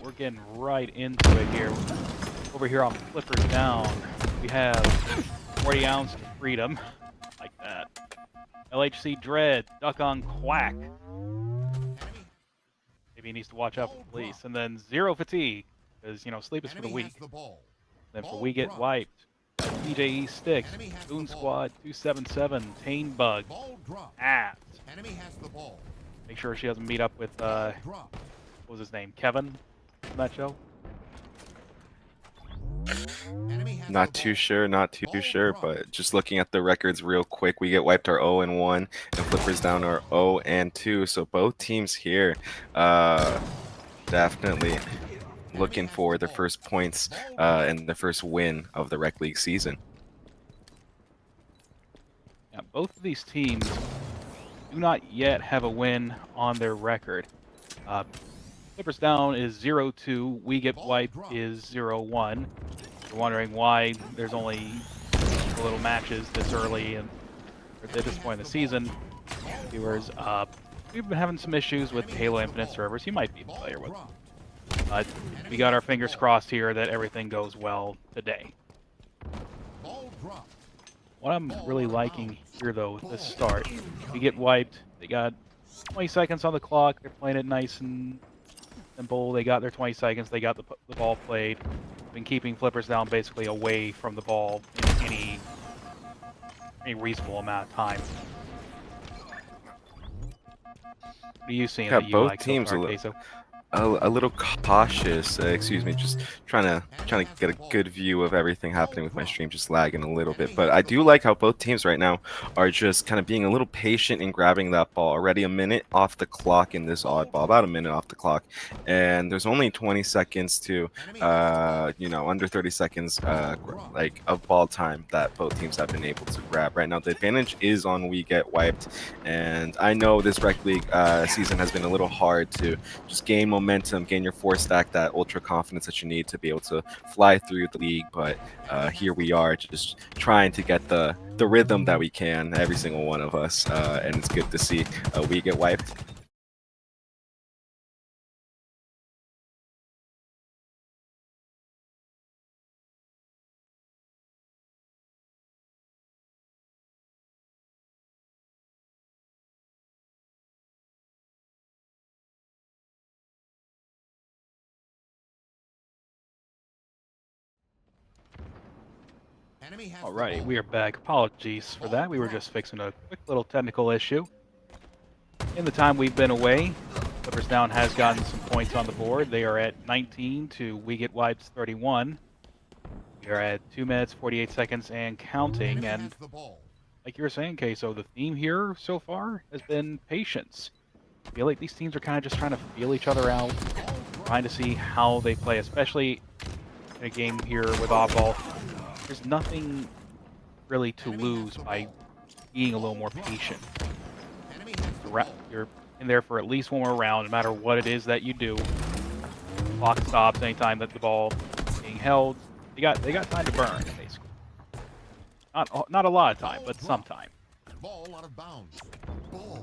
we're getting right into it here. Over here on Flippers Down, we have 40 ounce of freedom, like that. LHC Dread, Duck on Quack. Maybe he needs to watch out for the police. And then Zero Fatigue, because, you know, sleep is for the weak. Then for We Get Wiped, PJE Sticks, Boon Squad 277, Tane Bug, Apt. Make sure she doesn't meet up with, what was his name, Kevin from that show? Not too sure, but just looking at the records real quick, We Get Wiped are 0-1, and Flippers Down are 0-2. So both teams here definitely looking for their first points and the first win of the Rec League season. Yeah, both of these teams do not yet have a win on their record. Flippers Down is 0-2, We Get Wiped is 0-1. You're wondering why there's only a little matches this early and at this point in the season. Viewers, we've been having some issues with Halo Infinite servers. You might be familiar with them. But we got our fingers crossed here that everything goes well today. What I'm really liking here, though, at this start, We Get Wiped. They got 20 seconds on the clock. They're playing it nice and simple. They got their 20 seconds. They got the ball played. Been keeping Flippers Down basically away from the ball in any reasonable amount of time. What are you seeing that you both like teams so far, Queso? a little cautious, excuse me, just trying to get a good view of everything happening with my stream, just lagging a little bit. But I do like how both teams right now are just kind of being a little patient in grabbing that ball. Already a minute off the clock in this oddball, about a minute off the clock, and there's only 20 seconds to you know, under 30 seconds like of ball time that both teams have been able to grab. Right now the advantage is on We Get Wiped, and I know this Rec League season has been a little hard to just gain momentum, gain your 4-stack, that ultra confidence that you need to be able to fly through the league. But here we are, just trying to get the rhythm that we can, every single one of us, and it's good to see We Get Wiped. Alrighty, we are back. Apologies for that. We were just fixing a quick little technical issue. In the time we've been away, Flippers Down has gotten some points on the board. They are at 19 to We Get Wiped 31. We are at 2 minutes, 48 seconds and counting. And like you were saying, Queso, the theme here so far has been patience. I feel like these teams are kind of just trying to feel each other out, trying to see how they play, especially in a game here with oddball. There's nothing really to lose by being a little more patient. You're in there for at least one more round, no matter what it is that you do. Clock stops anytime that the ball is being held. They got time to burn, basically. Not a lot of time, but some time. Ball out of bounds.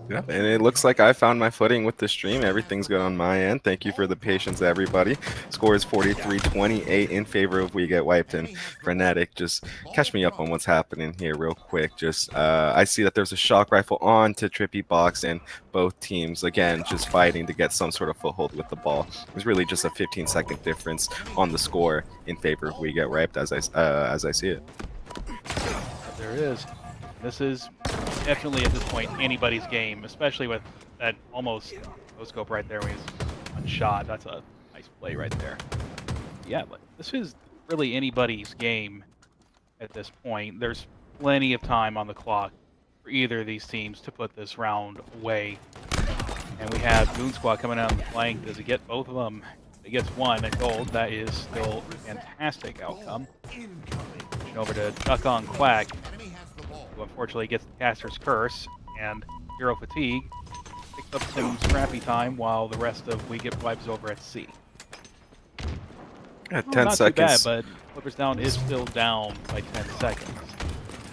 Yep, and it looks like I found my footing with the stream. Everything's good on my end. Thank you for the patience, everybody. Score is 43-28 in favor of We Get Wiped. And Frenetic, just catch me up on what's happening here real quick. Just I see that there's a shock rifle on to Trippy Box, and both teams, again, just fighting to get some sort of foothold with the ball. It's really just a 15-second difference on the score in favor of We Get Wiped, as I see it. There it is. This is definitely, at this point, anybody's game, especially with that almost no-scope right there when he's unshot. That's a nice play right there. Yeah, but this is really anybody's game at this point. There's plenty of time on the clock for either of these teams to put this round away. And we have Boon Squad coming out on the flank. Does he get both of them? If he gets one at gold, that is still a fantastic outcome. Pushing over to Duck on Quack, who unfortunately gets the caster's curse, and Zero Fatigue picks up some scrappy time while the rest of We Get Wipes over at C. Yeah, Well, 10 not seconds. too bad, but Flippers Down is still down by 10 seconds.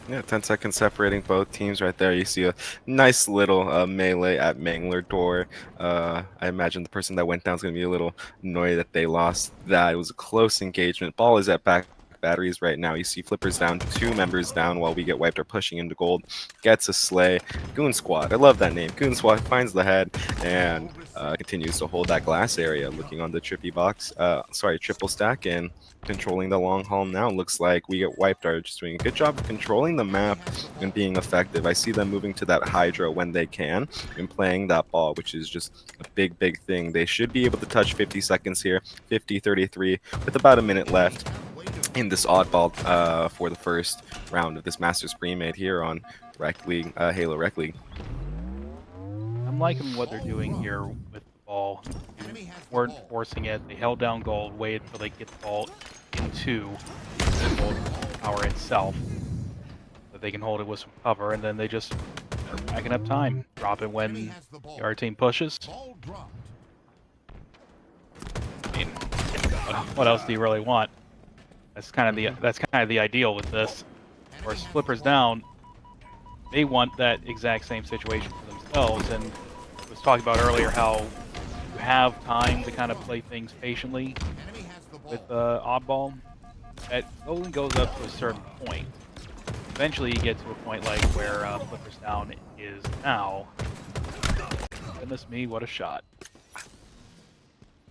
Yeah, 10 seconds separating both teams right there. You see a nice little melee at Mangler door. I imagine the person that went down is going to be a little annoyed that they lost that. It was a close engagement. Ball is at back batteries right now. You see Flippers down, 2 members down while we get wiped are pushing into gold. Gets a slay. Goon Squad. I love that name. Goon Squad finds the head and continues to hold that glass area, looking on the triple stack and controlling the long haul now. Looks like we get wiped are just doing a good job of controlling the map and being effective. I see them moving to that Hydra when they can and playing that ball, which is just a big thing. They should be able to touch 50 seconds here, 50-33, with about a minute left in this oddball for the first round of this Masters Premade here on Rec League, Halo Rec League. I'm liking what they're doing here with the ball. They weren't forcing it. They held down gold, waited until they get the ball into the gold tower itself, so they can hold it with some cover, and then they just are backing up time, drop it when the our team pushes. I mean, what else do you really want? That's kind of the ideal with this. Of course, Flippers down. They want that exact same situation for themselves, and I was talking about earlier how you have time to kind of play things patiently with oddball. It only goes up to a certain point. Eventually, you get to a point like where Flippers down is now. Goodness me, what a shot!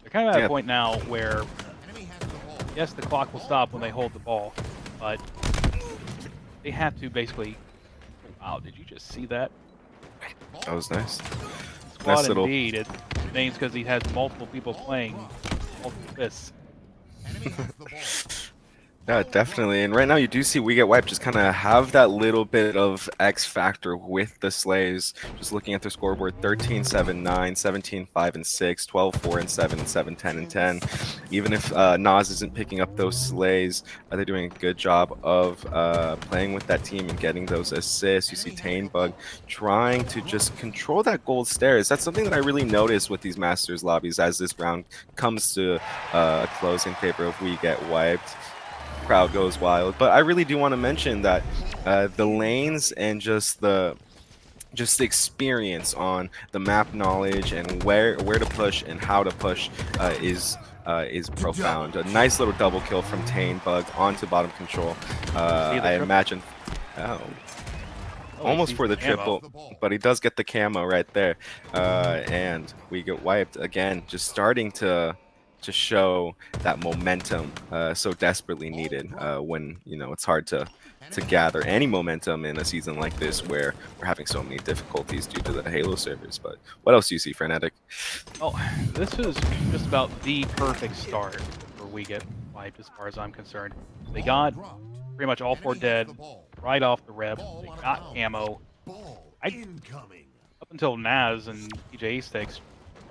They're kind of at a point now where, yes, the clock will stop when they hold the ball, but they have to basically. Wow, did you just see that? That was nice. Squad Nice little. indeed. It means because he has multiple people playing multiple fists. Yeah, definitely. And right now you do see We Get Wiped just kind of have that little bit of X factor with the slays. Just looking at their scoreboard, 13-7-9, 17-5-6, 12-4-7, 7-10-10. Even if Nas isn't picking up those slays, they're doing a good job of playing with that team and getting those assists. You see Tanebug trying to just control that gold stairs. That's something that I really noticed with these Masters lobbies as this round comes to a close in favor of We Get Wiped. Crowd goes wild, but I really do want to mention that the lanes and just the experience on the map knowledge and where to push and how to push is profound. A nice little double kill from Tanebug onto bottom control. I imagine. Oh. Almost for the triple, but he does get the camo right there, and We Get Wiped again, just starting to show that momentum so desperately needed when it's hard to gather any momentum in a season like this where we're having so many difficulties due to the Halo servers. But what else do you see, Frenetic? Well, this is just about the perfect start for We Get Wiped as far as I'm concerned. They got pretty much all 4 dead right off the rep. They got camo. Up until Naz and PJ Sticks,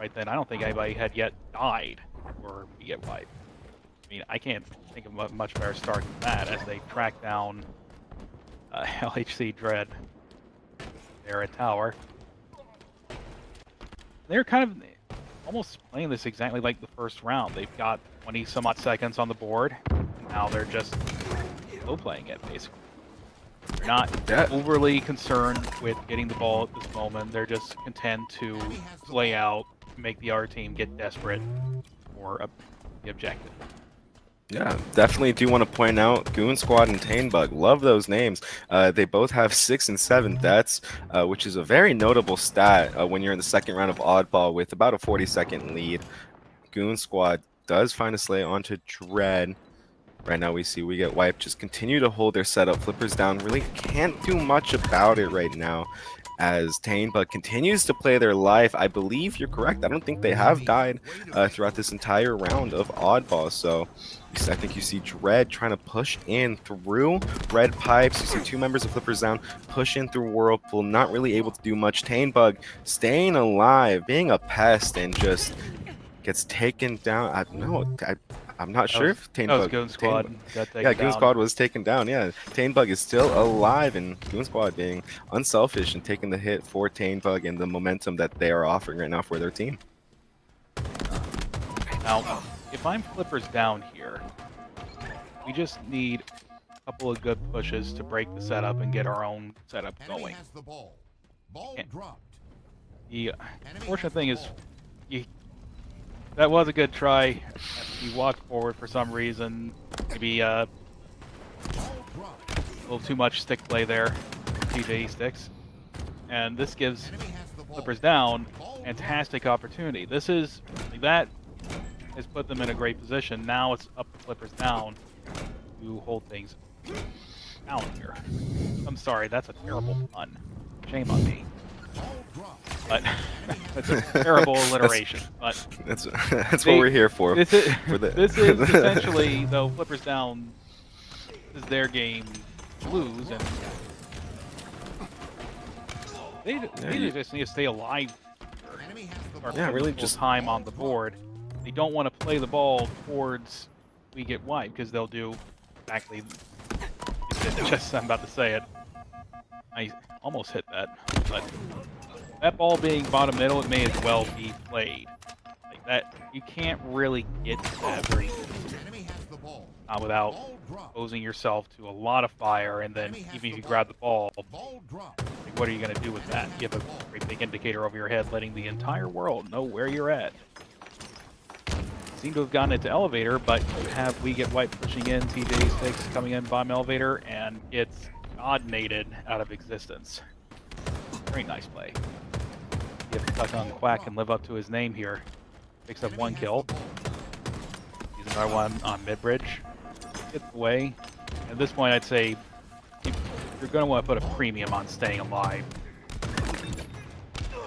right then, I don't think anybody had yet died or We Get Wiped. I mean, I can't think of a much better start than that as they track down LHC Dread there at Tower. They're kind of almost playing this exactly like the first round. They've got 20 some odd seconds on the board, and now they're just slow playing it, basically. They're not overly concerned with getting the ball at this moment. They're just content to play out, make the other team get desperate for the objective. Yeah, definitely do want to point out Goon Squad and Tanebug. Love those names. They both have 6 and 7 deaths, which is a very notable stat when you're in the second round of Oddball with about a 40-second lead. Goon Squad does find a slay onto Dread. Right now we see We Get Wiped just continue to hold their setup. Flippers down really can't do much about it right now as Tanebug continues to play their life. I believe you're correct. I don't think they have died throughout this entire round of Oddball. So I think you see Dread trying to push in through red pipes. You see 2 members of Flippers down, push in through Whirlpool, not really able to do much. Tanebug staying alive, being a pest, and just gets taken down. I'm not sure if Tanebug. That was Goon Squad. Yeah, Goon Squad was taken down. Yeah, Tanebug is still alive, and Goon Squad being unselfish and taking the hit for Tanebug and the momentum that they are offering right now for their team. Now, if I'm Flippers down here, we just need couple of good pushes to break the setup and get our own setup Enemy going. has the ball. Ball And- dropped. The Enemy fortunate has the thing is, ball. that was a good try. He walked forward for some reason. Maybe Ball dropped. a little too much stick play there. TJ sticks. And this gives Enemy has the ball. Flippers down. Ball Fantastic opportunity. This is that has put them in a great position. Now it's up to Flippers down to hold things down here. I'm sorry, that's a terrible pun. Shame on me. Ball dropped. But that's a terrible alliteration. But That's They- what we're here for. this is, for the- this is essentially, though Flippers down, this is their game to lose, and they just need to stay alive Enemy has the or ball. Yeah, put really full just- time on the board. They don't want to play the ball towards we get wiped because they'll do exactly just I'm about to say it. I almost hit that, but that ball being bottom middle, it may as well be played. Like that, you can't really get to that very easily, Enemy has the ball. without Ball dropped. exposing yourself to a lot of fire, and then even if you grab the ball, Ball dropped. like, what are you going to do with that? You have a great big indicator over your head, letting the entire world know where you're at. Seem to have gotten it to elevator, but you have we get white pushing in, TJ sticks coming in bottom elevator, and it's godnated out of existence. Very nice play. If Duck Quack can live up to his name here. Picks up one kill. He's another one on mid bridge. Gets away. At this point, I'd say you're going to want to put a premium on staying alive.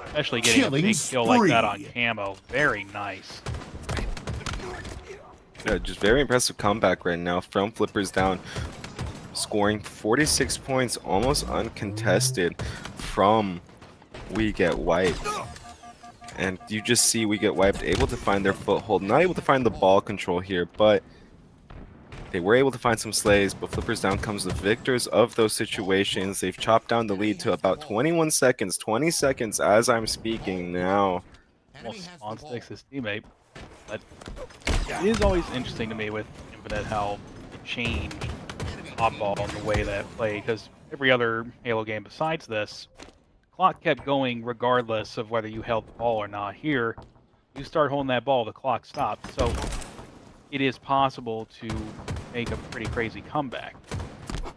Especially getting a big kill like that on camo. Very nice. Yeah, just very impressive comeback right now from Flippers down, scoring 46 points, almost uncontested from We Get Wiped. And you just see We Get Wiped able to find their foothold, not able to find the ball control here, but they were able to find some slays, but Flippers down comes the victors of those situations. They've chopped down the lead to about 21 seconds, 20 seconds as I'm speaking now. Enemy Almost has the spawn ball. sticks his teammate. But it is always interesting to me with Infinite how it changed oddball in the way that it played, because every other Halo game besides this, clock kept going regardless of whether you held the ball or not. Here, you start holding that ball, the clock stops. So it is possible to make a pretty crazy comeback.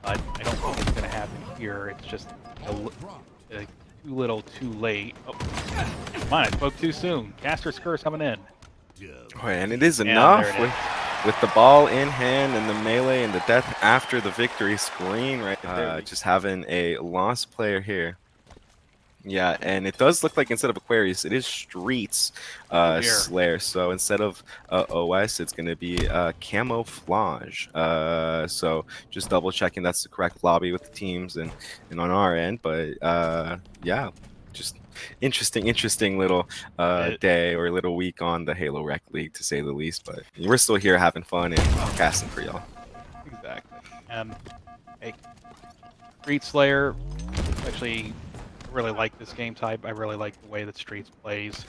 But I don't think it's going to happen here. It's just Ball dropped. too little, too late. Oh, never mind, I spoke too soon. Caster's Curse coming in. Oh, and it is Yeah, enough there it with the ball in hand and the melee and the death after the victory screen, right? Just having a lost player here. Yeah, and it does look like instead of Aquarius, it is Streets Dear. Slayer. So instead of OS, it's going to be Camouflage. So just double checking that's the correct lobby with the teams and on our end. But yeah, just interesting little day or little week on the Halo Rec League, to say the least. But we're still here having fun and casting for y'all. Exactly. Hey, Street Slayer, actually, I really like this game type. I really like the way that Streets plays.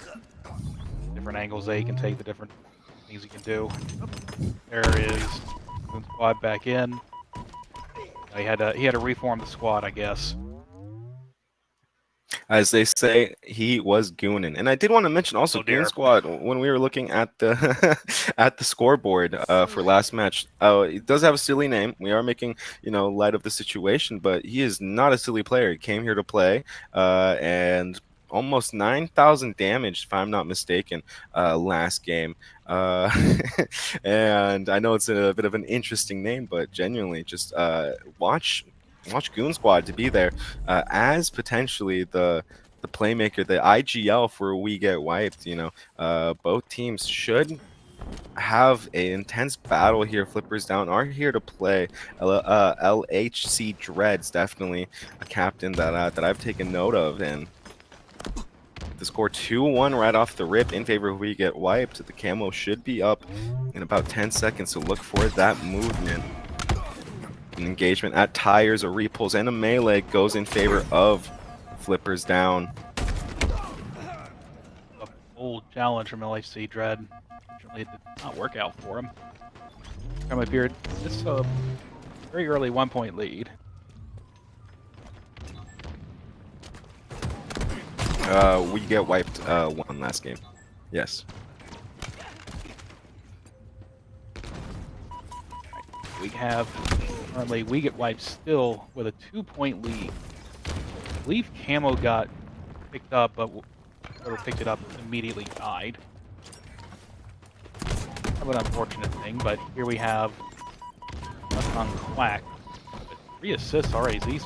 Different angles that he can take, the different things he can do. There is Moon Squad back in. He had to reform the squad, I guess. As they say, he was gooning. And I did want to mention also Oh, dear. Goon Squad, when we were looking at the at the scoreboard for last match. It does have a silly name. We are making, light of the situation, but he is not a silly player. He came here to play and almost 9,000 damage, if I'm not mistaken, last game. And I know it's a bit of an interesting name, but genuinely, just watch Goon Squad to be there as potentially the playmaker, the IGL for We Get Wiped. Both teams should have an intense battle here. Flippers down are here to play. LHC Dreads, definitely a captain that I've taken note of, and the score 2-1 right off the rip in favor of We Get Wiped. The camo should be up in about 10 seconds, so look for that movement. An engagement at tires or repulls and a melee goes in favor of Flippers down. A bold challenge from LHC Dread. Unfortunately, it did not work out for him. Come up here. This very early 1-point lead. We get wiped one last game. Yes. We have currently we get wiped still with a 2-point lead. I believe Camo got picked up, but whoever picked it up immediately died. Kind of an unfortunate thing, but here we have on Quack. 3 assists already. So he's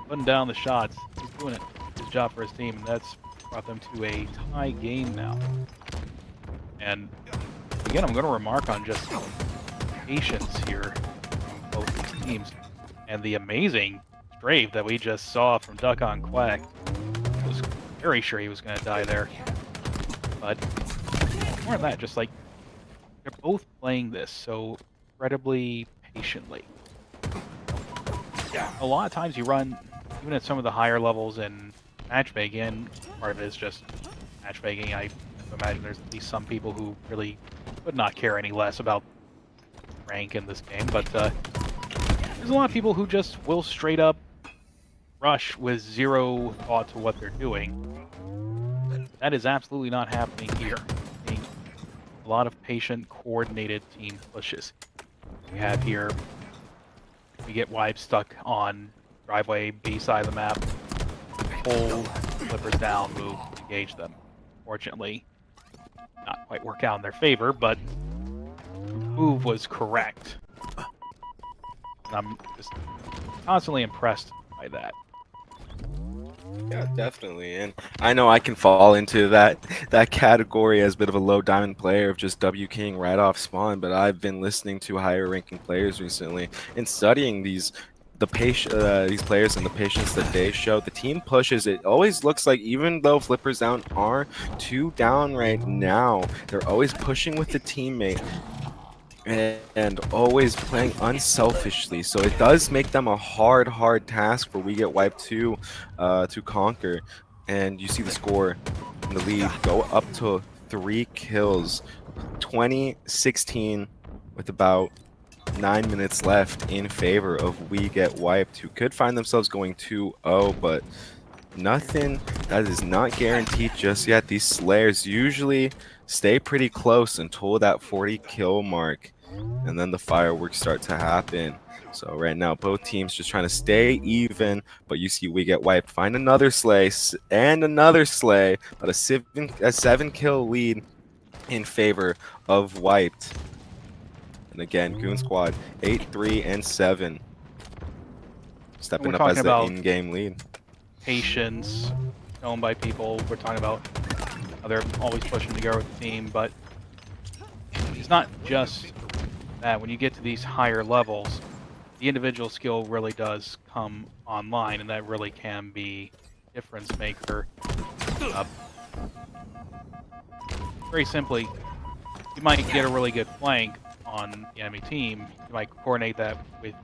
putting down the shots. He's doing it. His job for his team, and that's brought them to a tie game now. And again, I'm going to remark on just patience here from both these teams, and the amazing strafe that we just saw from Duck on Quack. I was very sure he was going to die there, but more than that, just like they're both playing this so incredibly patiently. A lot of times you run, even at some of the higher levels in matchmaking, and part of it is just matchmaking. I imagine there's at least some people who really would not care any less about rank in this game, but there's a lot of people who just will straight up rush with zero thought to what they're doing. That is absolutely not happening here. Being a lot of patient, coordinated team pushes. We have here, we get wipes stuck on driveway B side of the map, hold flippers down, move, engage them. Fortunately, not quite work out in their favor, but the move was correct. And I'm just constantly impressed by that. Yeah, definitely. And I know I can fall into that category as a bit of a low diamond player of just W King right off spawn, but I've been listening to higher ranking players recently and studying these players and the patience that they show. The team pushes. It always looks like, even though flippers down are 2 down right now, they're always pushing with the teammate and always playing unselfishly. So it does make them a hard task for We Get Wiped to conquer. And you see the score in the lead go up to 3 kills, 20-16 with about 9 minutes left in favor of We Get Wiped, who could find themselves going 2-0, but nothing that is not guaranteed just yet. These Slayers usually stay pretty close until that 40 kill mark, and then the fireworks start to happen. So right now, both teams just trying to stay even, but you see We Get Wiped find another slay and another slay, but a 7-kill lead in favor of Wiped. And again, Goon Squad 8-3-7, stepping up as the in-game lead. Patience shown by people. We're talking about how they're always pushing together with the team, but it's not just that. When you get to these higher levels, the individual skill really does come online, and that really can be a difference maker. Very simply, you might get a really good flank on the enemy team. You might coordinate that with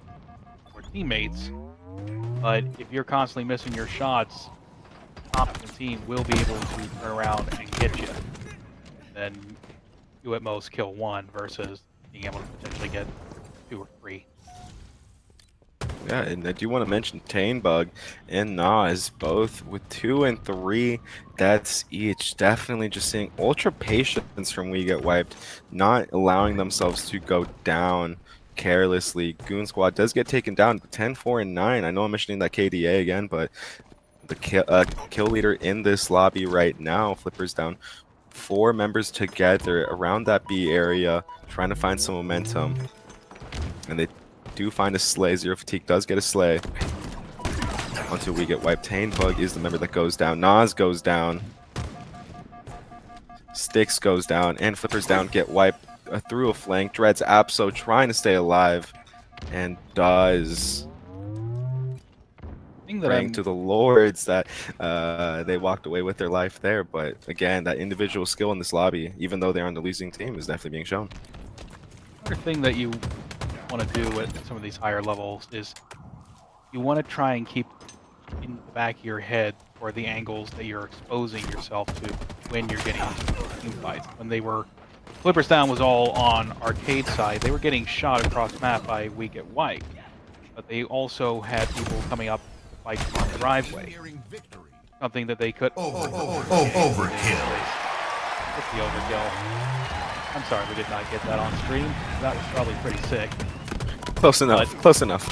your teammates, but if you're constantly missing your shots, the opposite team will be able to turn around and get you. Then you at most kill 1 versus being able to potentially get 2 or 3. Yeah, and I do want to mention Tanebug and Nas, both with 2 and 3 deaths each. Definitely just seeing ultra patience from We Get Wiped, not allowing themselves to go down carelessly. Goon Squad does get taken down 10-4-9. I know I'm mentioning that KDA again, but the kill leader in this lobby right now, Flippers down 4 members together around that B area, trying to find some momentum. And they do find a slay. Zero Fatigue does get a slay until We Get Wiped. Tanebug is the member that goes down. Nas goes down. Sticks goes down. And Flippers down get wiped through a flank. Dread's Apso trying to stay alive and does. Praying to the lords that they walked away with their life there. But again, that individual skill in this lobby, even though they're on the losing team, is definitely being shown. Another thing that you want to do at some of these higher levels is you want to try and keep in the back of your head or the angles that you're exposing yourself to when you're getting into team fights. When they were Flippers Down was all on arcade side, they were getting shot across map by We Get Wiped. but they also had people coming up to fight on the driveway, Nearing victory. something that they could. Overkill. It's the overkill. I'm sorry we did not get that on stream. That was probably pretty sick. Close enough. But- Close enough.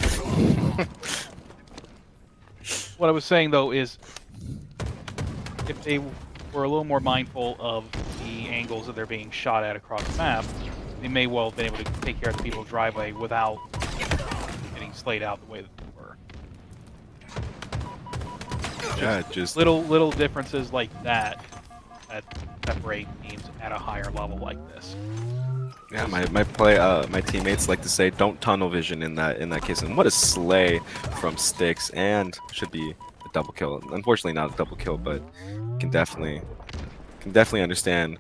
What I was saying though is, if they were a little more mindful of the angles that they're being shot at across the map, they may well have been able to take care of the people's driveway without getting slayed out the way that they were. Yeah, just Little differences like that separate teams at a higher level like this. yeah. My teammates like to say, "Don't tunnel vision" in that case. And what a slay from Sticks, and should be a double kill. Unfortunately, not a double kill, but can definitely understand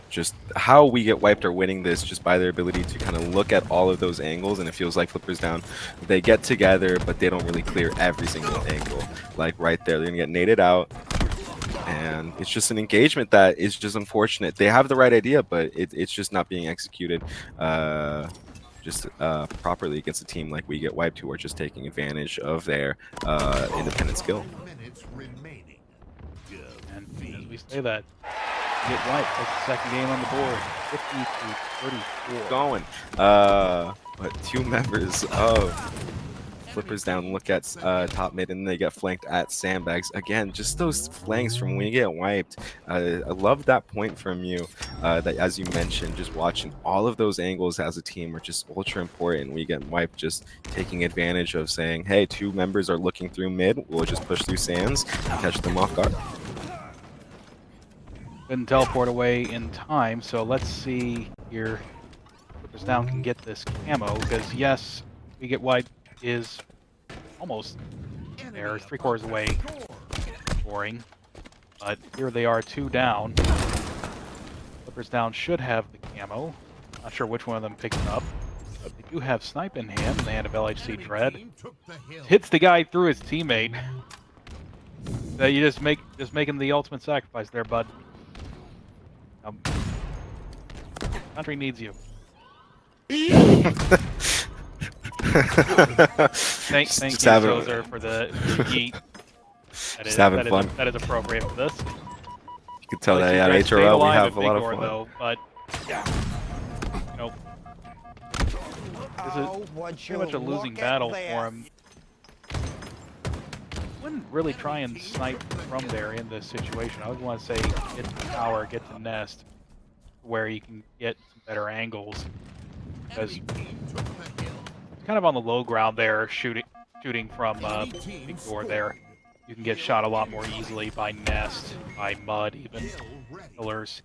just how we get wiped or winning this just by their ability to kind of look at all of those angles. And it feels like Flippers Down, they get together, but they don't really clear every single angle. Like right there, they're gonna get naded out. And it's just an engagement that is just unfortunate. They have the right idea, but it's just not being executed properly against a team like We Get Wiped, who are just taking advantage of their independent skill. Minutes remaining. And as we say that, get wiped. That's the second game on the board. 50 to 34. Going. But two members of Flippers Down look at top mid, and they get flanked at sandbags. Again, just those flanks from when you get wiped. I love that point from you, that as you mentioned, just watching all of those angles as a team are just ultra important. We get wiped, just taking advantage of saying, hey, two members are looking through mid, we'll just push through sands and catch them off guard. Couldn't teleport away in time, so let's see here. Flippers Down can get this camo, because yes, We Get Wiped is almost there, 3/4 away scoring. But here they are, 2 down. Flippers Down should have the camo. Not sure which one of them picked it up. But they do have snipe in hand, and they have LHC Dread. Hits the guy through his teammate. You just making the ultimate sacrifice there, bud. Country needs you. Thank you, Sozer, for the yeet. Just having fun. That is appropriate for this. You can tell that LHC at Dread stayed HRL we alive have at a lot of Big Door, fun. though, but nope. This is pretty much a losing battle for him. Wouldn't really try and snipe from there in this situation. I would want to say get to tower, get to nest, where you can get some better angles. Because it's kind of on the low ground there, shooting from Big Door there. You can get shot a lot more easily by nest, by mud, even pillars,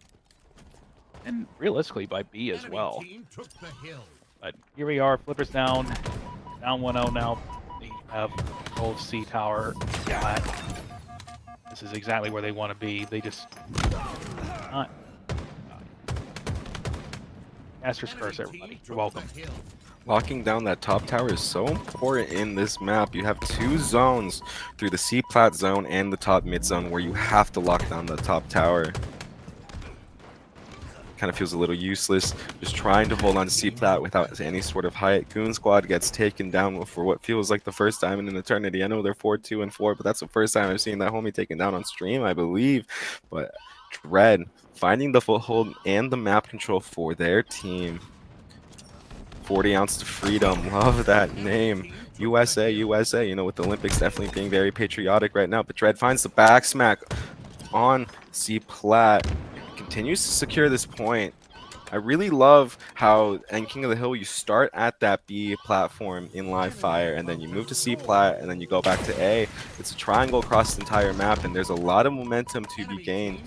and realistically by B as well. But here we are, Flippers down 1-0 now. They have old C tower flat. This is exactly where they want to be. They just not. Master's curse, everybody. You're welcome. Locking down that top tower is so important in this map. You have two zones through the C plat zone and the top mid zone where you have to lock down the top tower. Kind of feels a little useless just trying to hold on to C plat without any sort of height. Goon Squad gets taken down for what feels like the first time in an eternity. I know they're 4-2 and 4, but that's the first time I've seen that homie taken down on stream, I believe. But Dread finding the foothold and the map control for their team. 40 ounce to freedom, love that name. USA, USA, you know, with the Olympics definitely being very patriotic right now. But Dread finds the back smack on C plat, continues to secure this point. I really love how in King of the Hill you start at that B platform in live fire and then you move to C plat and then you go back to A. It's a triangle across the entire map and there's a lot of momentum to be gained,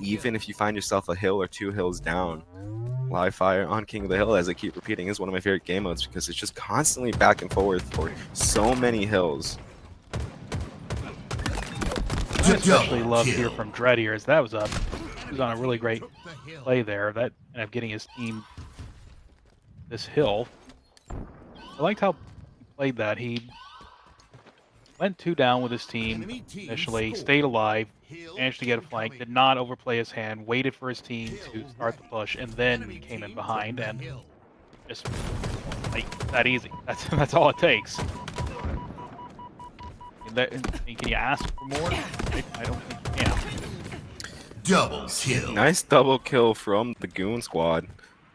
even if you find yourself a hill or two hills down. Live fire on King of the Hill, as I keep repeating, is one of my favorite game modes because it's just constantly back and forth for so many hills. I especially love to hear from Dread here, as that was he was on a really great play there. That ended up getting his team this hill. I liked how he played that. He went 2 down with his team initially, stayed alive, managed to get a flank, did not overplay his hand, waited for his team to start the push, and then came in behind and just like that easy. That's all it takes. Can you ask for more? I don't think you can. Double kill. Nice double kill from the Goon Squad.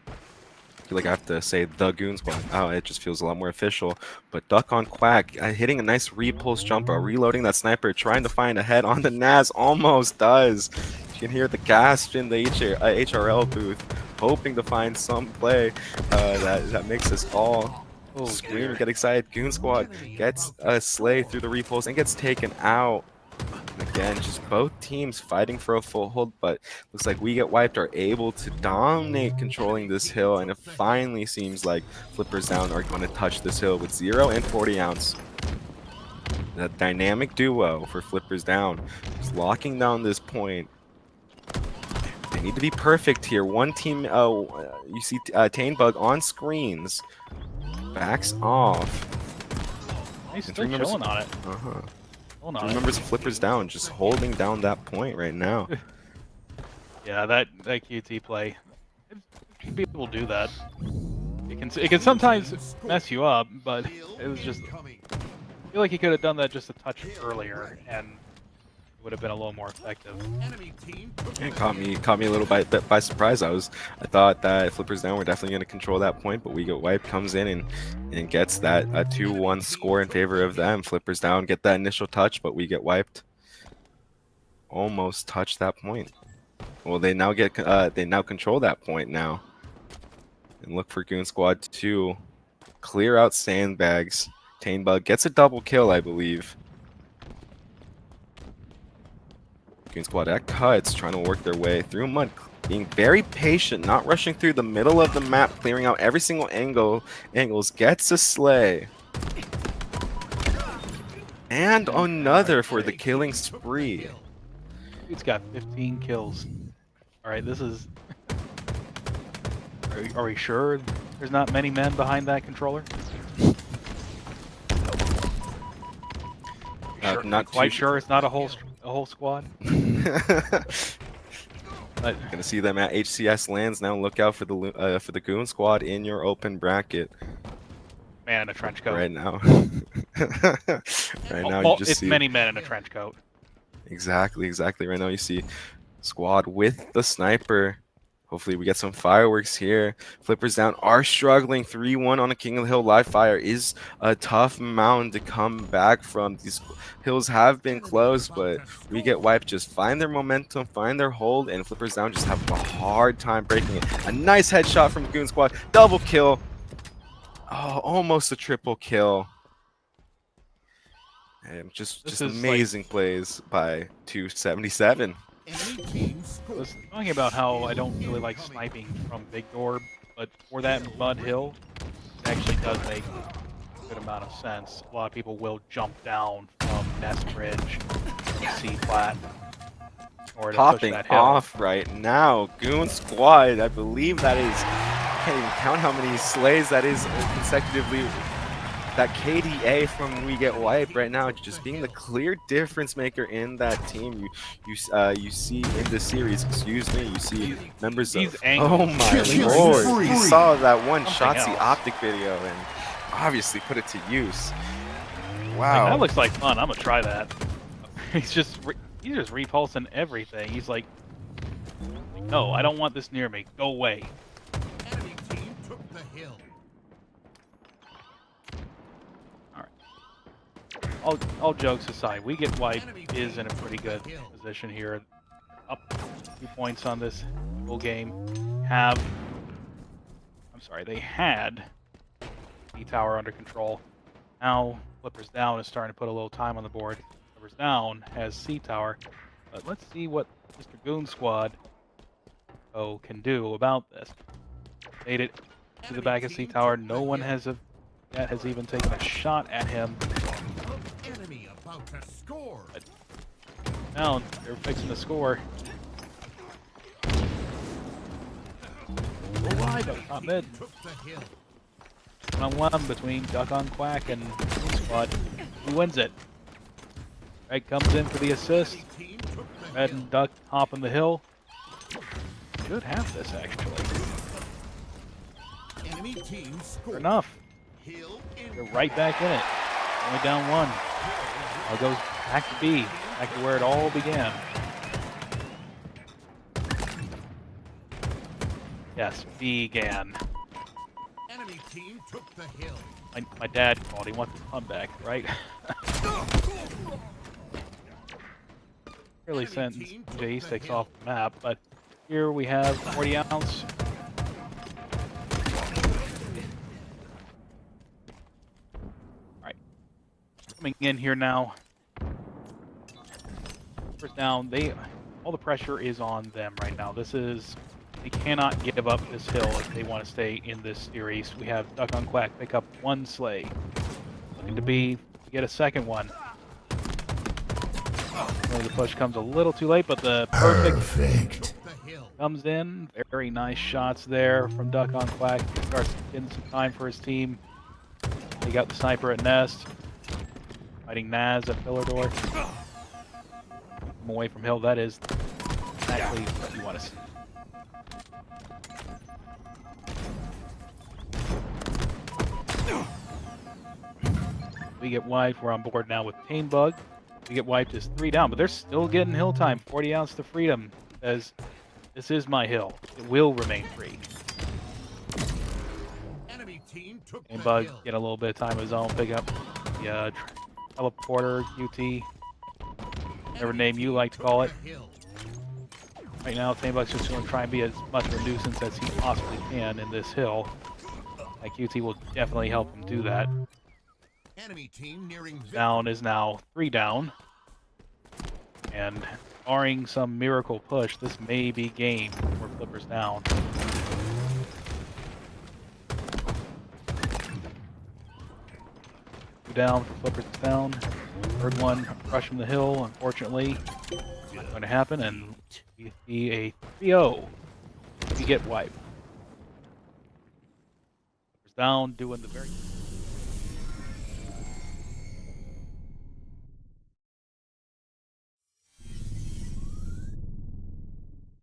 I feel like I have to say the Goon Squad. Oh, it just feels a lot more official. But Duck on Quack, hitting a nice repulse jumper, reloading that sniper, trying to find a head on the Naz, almost does. You can hear the gasp in the HRL booth, hoping to find some play that makes us all scream and get excited. Goon Squad gets a slay through the repulse and gets taken out. Again, just both teams fighting for a full hold, but looks like We Get Wiped are able to dominate controlling this hill, and it finally seems like Flippers Down are going to touch this hill with 0 and 40 ounce. The dynamic duo for Flippers Down is locking down this point. They need to be perfect here. One team, you see Tainbug on screens, backs off. He's still chilling on it. Three members of Flippers Down just holding down that point right now. Yeah, that QT play. People do that. It can sometimes mess you up, but it was just. I feel like he could have done that just a touch earlier, and it would have been a little more effective. It caught me a little bit by surprise. I thought that Flippers Down were definitely going to control that point, but We Get Wiped comes in and gets that 2-1 score in favor of them. Flippers Down get that initial touch, but We Get Wiped almost touch that point. Well, they now control that point now, and look for Goon Squad to clear out sandbags. Tainbug gets a double kill, I believe. Goon Squad at cuts, trying to work their way through mud, being very patient, not rushing through the middle of the map, clearing out every single angles, gets a slay. And another for the killing spree. Dude's got 15 kills. Alright, this is... Are we sure there's not many men behind that controller? Not quite sure it's not a whole squad. But gonna see them at HCS lands now. Look out for the Goon Squad in your open bracket. Man in a trench coat. Right now. You just it's see many men in a trench coat. Exactly. Right now you see Squad with the sniper. Hopefully we get some fireworks here. Flippers Down are struggling. 3-1 on a King of the Hill live fire is a tough mountain to come back from. These hills have been close, but We Get Wiped just find their momentum, find their hold, and Flippers Down just have a hard time breaking it. A nice headshot from Goon Squad. Double kill. Oh, almost a triple kill. And just amazing plays by 277. I was talking about how I don't really like sniping from Big Door, but for that mud hill, it actually does make a good amount of sense. A lot of people will jump down from Nest Bridge, C flat, or to push that hill. Off right now, Goon Squad. I believe that is. I can't even count how many slays that is consecutively. That KDA from We Get Wiped right now, just being the clear difference maker in that team. You see in the series, you see members of. Oh my lord! You saw that one Shotzi optic video and obviously put it to use. Wow, that looks like fun. I'm gonna try that. He's just repulsing everything. He's like, no, I don't want this near me. Go away. Enemy team took the hill. All jokes aside, We Get Wiped is in a pretty good position here. Up 2 points on this whole game. They had E Tower under control. Now Flippers Down is starting to put a little time on the board. Flippers Down has C Tower. But let's see what Mr. Goon Squad can do about this. Made it to the back of C Tower. No one has even taken a shot at him. Enemy about to score. Now they're fixing the score. Go wide, but not mid. 1-on-1 between Duck on Quack and Goon Squad. Who wins it? Red comes in for the assist. Red and Duck hop on the hill. Should have this actually. Enemy team Fair scored. enough. Hill They're in. right back in it. Only down 1. Now it goes back to B, back to where it all began. Yes, began. Enemy team took the hill. My dad called. He wants a comeback, right? Really since J takes off the map, but here we have 40 ounce. Alright. Coming in here now. First down, all the pressure is on them right now. They cannot give up this hill if they want to stay in this series. We have Duck on Quack pick up 1 sleigh. Looking to get a second one. Only the push comes a little too late, but the perfect The hill. comes in. Very nice shots there from Duck on Quack. He starts getting some time for his team. They got the sniper at Nest. Fighting Naz at Pillar Door. Keep him away from Hill. That is exactly what you want to see. We get wiped. We're on board now with Pain Bug. We get wiped as 3 down, but they're still getting hill time. 40 ounce to freedom, as this is my hill. It will remain free. Enemy team took Pain the Bug hill. get a little bit of time of his own. Pick up the teleporter, QT, whatever name you like to call it. Right now, Pain Bug's just going to try and be as much of a nuisance as he possibly can in this hill. That QT will definitely help him do that. Enemy team nearing Down is now 3 down. And barring some miracle push, this may be game for Flippers down. Two down for Flippers down. Third one rush from the hill, unfortunately. Not going to happen, and we see a 3-0. We get wiped. Flippers down, doing the very